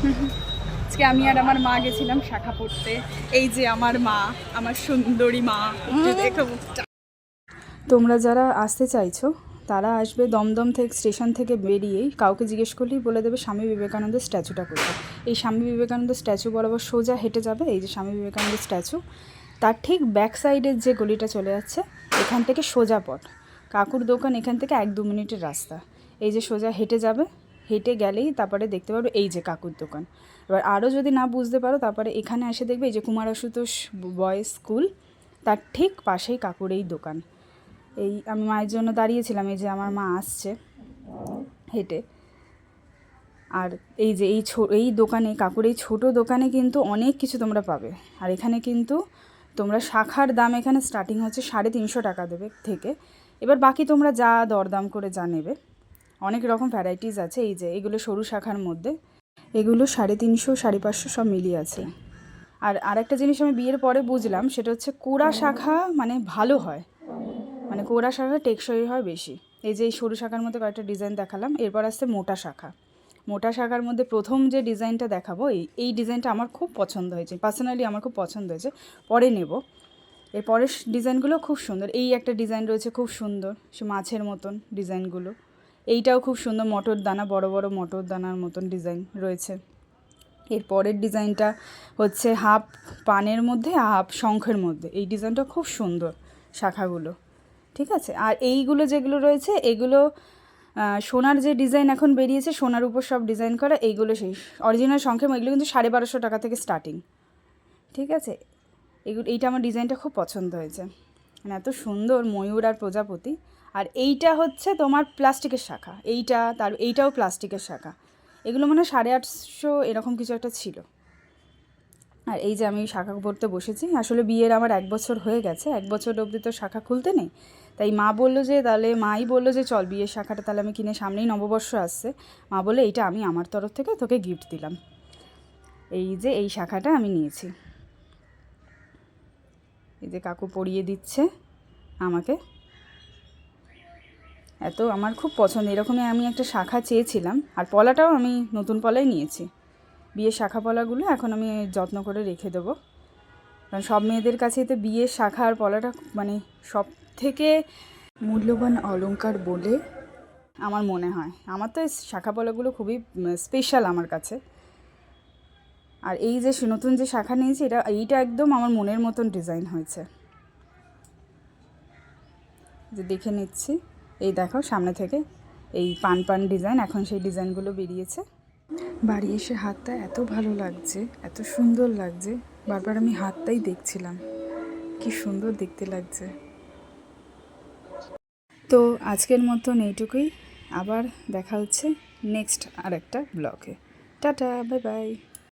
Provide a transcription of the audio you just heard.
আজকে আমি আর আমার মা গেছিলাম শাখা পড়তে। এই যে আমার মা, আমার সুন্দরী মা, দেখো মুখটা। তোমরা যারা আসতে চাইছো তারা আসবে দমদম থেকে, স্টেশন থেকে বেরিয়েই কাউকে জিজ্ঞেস করলেই বলে দেবে স্বামী বিবেকানন্দের স্ট্যাচুটা কোথায়। এই স্বামী বিবেকানন্দ স্ট্যাচু বরাবর সোজা হেঁটে যাবে, এই যে স্বামী বিবেকানন্দ স্ট্যাচু, তার ঠিক ব্যাক সাইডের যে গলিটা চলে যাচ্ছে এখান থেকে সোজা পথ। কাকুর দোকান এখান থেকে 1-2 মিনিটের রাস্তা। এই যে সোজা হেঁটে যাবে, হেঁটে গেলেই তারপরে দেখতে পারবে এই যে কাকুর দোকান। এবার আরও যদি না বুঝতে পারো তারপরে এখানে এসে দেখবে এই যে কুমার আশুতোষ বয়েজ স্কুল, তার ঠিক পাশেই কাকুর এই দোকান। এই আমি মায়ের জন্য দাঁড়িয়েছিলাম, এই যে আমার মা আসছে হেঁটে। আর এই যে এই দোকানে, কাকুর এই ছোটো দোকানে কিন্তু অনেক কিছু তোমরা পাবে। আর এখানে কিন্তু তোমরা শাখার দাম এখানে স্টার্টিং হচ্ছে 350 টাকা দেবে থেকে। এবার বাকি তোমরা যা দরদাম করে যা নেবে, অনেক রকম ভ্যারাইটিস আছে। এই যে এগুলো সরু শাখার মধ্যে, এগুলো 350, 550 সব মিলিয়ে আছে। আর আরেকটা জিনিস আমি বিয়ের পরে বুঝলাম, সেটা হচ্ছে কোড়া শাখা মানে ভালো হয়, মানে কোড়া শাখা টেকসই হয় বেশি। এই যে এই সরু শাখার মধ্যে কয়েকটা ডিজাইন দেখালাম, এরপর আসছে মোটা শাখা। মোটা শাখার মধ্যে প্রথম যে ডিজাইনটা দেখাবো, এই ডিজাইনটা আমার খুব পছন্দ হয়েছে, পার্সোনালি আমার খুব পছন্দ হয়েছে, পরে নেব। এর পরের ডিজাইনগুলো খুব সুন্দর। এই একটা ডিজাইন রয়েছে খুব সুন্দর, সে মাছের মতন ডিজাইনগুলো। এইটাও খুব সুন্দর, মটর দানা, বড় বড় মটর দানার মতন ডিজাইন রয়েছে। এর পরের ডিজাইনটা হচ্ছে হাফ পানের মধ্যে হাফ শঙ্খের মধ্যে, এই ডিজাইনটা খুব সুন্দর শাখাগুলো, ঠিক আছে। আর এইগুলো যেগুলো রয়েছে এগুলো সোনার যে ডিজাইন এখন বেরিয়েছে, সোনার উপর সব ডিজাইন করা, এইগুলো সেই অরিজিনাল শঙ্খের, এগুলো কিন্তু 1250 টাকা থেকে স্টার্টিং, ঠিক আছে। এইটা আমার ডিজাইনটা খুব পছন্দ হয়েছে, মানে এত সুন্দর ময়ূর আর প্রজাপতি। আর এইটা হচ্ছে তোমার প্লাস্টিকের শাখা, এইটাও প্লাস্টিকের শাখা। এগুলো মানে 850 এরকম কিছু একটা ছিল। আর এই যে আমি শাখা পড়তে বসেছি, আসলে বিয়ের আমার 1 বছর হয়ে গেছে, 1 বছর অবধি তো শাখা খুলতে নেই। তাই মা বললো যে, তাহলে মাই বললো যে চল বিয়ের শাখাটা তাহলে আমি কিনে, সামনেই নববর্ষ আসছে, মা বলে এইটা আমি আমার তরফ থেকে তোকে গিফট দিলাম। এই যে এই শাখাটা আমি নিয়েছি, এই যে কাকু পরিয়ে দিচ্ছে আমাকে। এত আমার খুব পছন্দ, এরকমই আমি একটা শাখা চেয়েছিলাম। আর পলাটাও আমি নতুন পলাই নিয়েছি। বিয়ের শাখা পলাগুলো এখন আমি যত্ন করে রেখে দেবো, কারণ সব মেয়েদের কাছেই তো বিয়ের শাখা আর পলাটা মানে সব থেকে মূল্যবান অলংকার বলে আমার মনে হয়। আমার তো এই শাখা পলাগুলো খুবই স্পেশাল আমার কাছে। আর এই যে নতুন যে শাখা নিয়েছি, এইটা একদম আমার মনের মতন ডিজাইন হয়েছে, যে দেখে নিচ্ছি। এই দেখো সামনে থেকে এই পান ডিজাইন, এখন সেই ডিজাইনগুলো বেরিয়েছে। বাড়ি এসে হাতটা এত ভালো লাগছে, এত সুন্দর লাগছে, বারবার আমি হাতটাই দেখছিলাম, কি সুন্দর দেখতে লাগছে। তো আজকের মতন এইটুকুই, আবার দেখা হচ্ছে নেক্সট আরেকটা ব্লগে। Tata, bye bye.